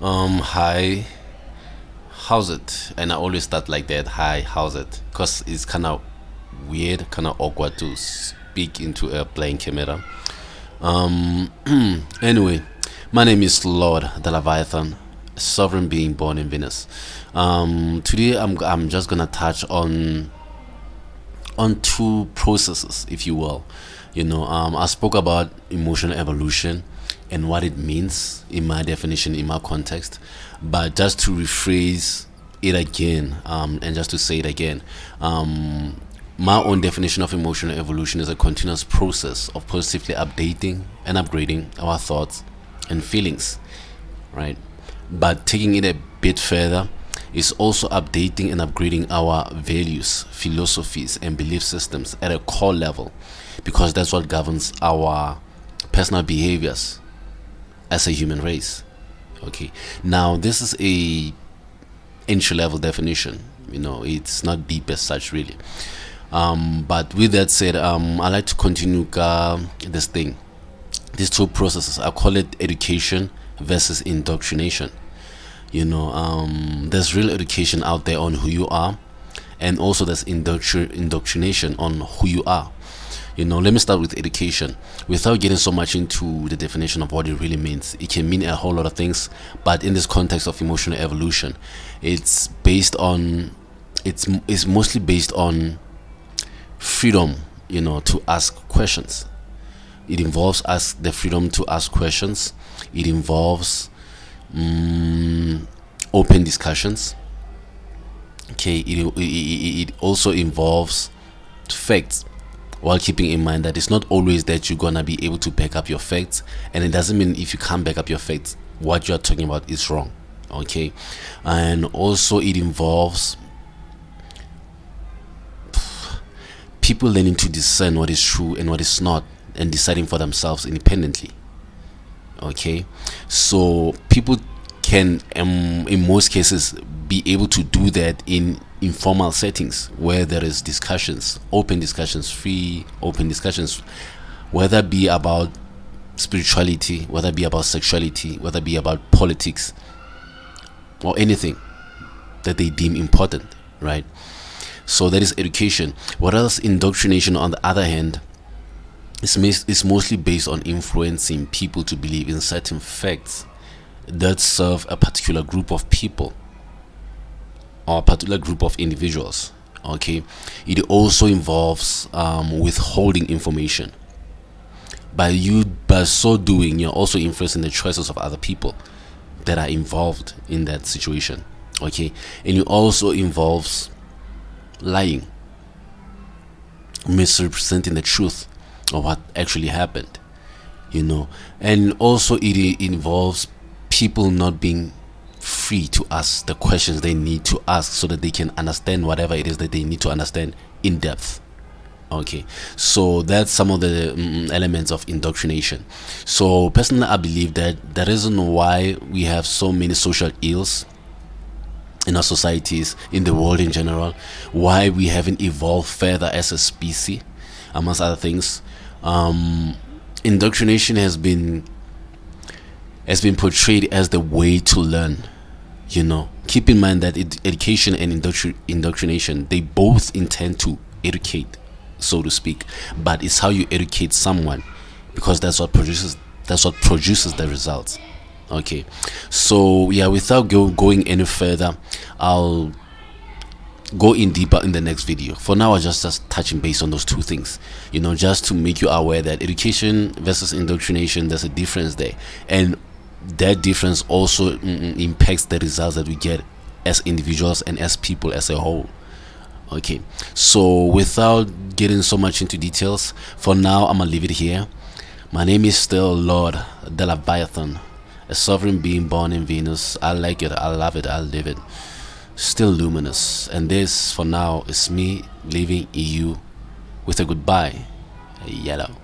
Hi, how's it? And I always start like that. Hi, how's it? Because it's kind of weird, kind of awkward to speak into a blank camera. Um, anyway, my name is Lord the Leviathan, a sovereign being born in Venus. Today I'm just gonna touch on two processes, if you will. I spoke about emotional evolution and what it means in my definition, in my context. But just to rephrase it again, and just to say it again, my own definition of emotional evolution is a continuous process of positively updating and upgrading our thoughts and feelings, right? But taking it a bit further is also updating and upgrading our values, philosophies, and belief systems at a core level, because that's what governs our personal behaviors as a human race. Okay, now this is a entry level definition. It's not deep as such, really. But with that said, I like to continue this thing, these two processes. I call it education versus indoctrination. There's real education out there on who you are, and also there's indoctrination on who you are. Let me start with education without getting so much into the definition of what it really means. It can mean a whole lot of things, but in this context of emotional evolution, it's based on it's mostly based on freedom, to ask questions. It involves us the freedom to ask questions. It involves open discussions. Okay, it also involves facts, while keeping in mind that it's not always that you're gonna be able to back up your facts, and it doesn't mean if you can't back up your facts, what you're talking about is wrong. Okay, and also it involves people learning to discern what is true and what is not, and deciding for themselves independently. Okay, so people can, in most cases, be able to do that in informal settings where there is discussions, open discussions, free open discussions, whether it be about spirituality, whether it be about sexuality, whether it be about politics, or anything that they deem important, right? So that is education. What else? Indoctrination, on the other hand, is mostly based on influencing people to believe in certain facts that serve a particular group of people or a particular group of individuals. Okay, it also involves withholding information. By so doing, you're also influencing the choices of other people that are involved in that situation. Okay, and it also involves lying, misrepresenting the truth of what actually happened. And also it involves people not being free to ask the questions they need to ask so that they can understand whatever it is that they need to understand in depth. Okay, so that's some of the elements of indoctrination. So personally, I believe that the reason why we have so many social ills in our societies, in the world in general, why we haven't evolved further as a species, amongst other things, indoctrination has been portrayed as the way to learn. Keep in mind that education and indoctrination, they both intend to educate, so to speak, but it's how you educate someone, because that's what produces the results. Okay, so yeah, without going any further, I'll go in deeper in the next video. For now, I just touching base on those two things, just to make you aware that education versus indoctrination, there's a difference there, and that difference also impacts the results that we get as individuals and as people as a whole. Okay, so without getting so much into details, for now I'm gonna leave it here. My name is still Lord the Leviathan, a sovereign being born in Venus. I like it, I love it, I live it. Still luminous, and this for now is me leaving you with a goodbye. Yellow.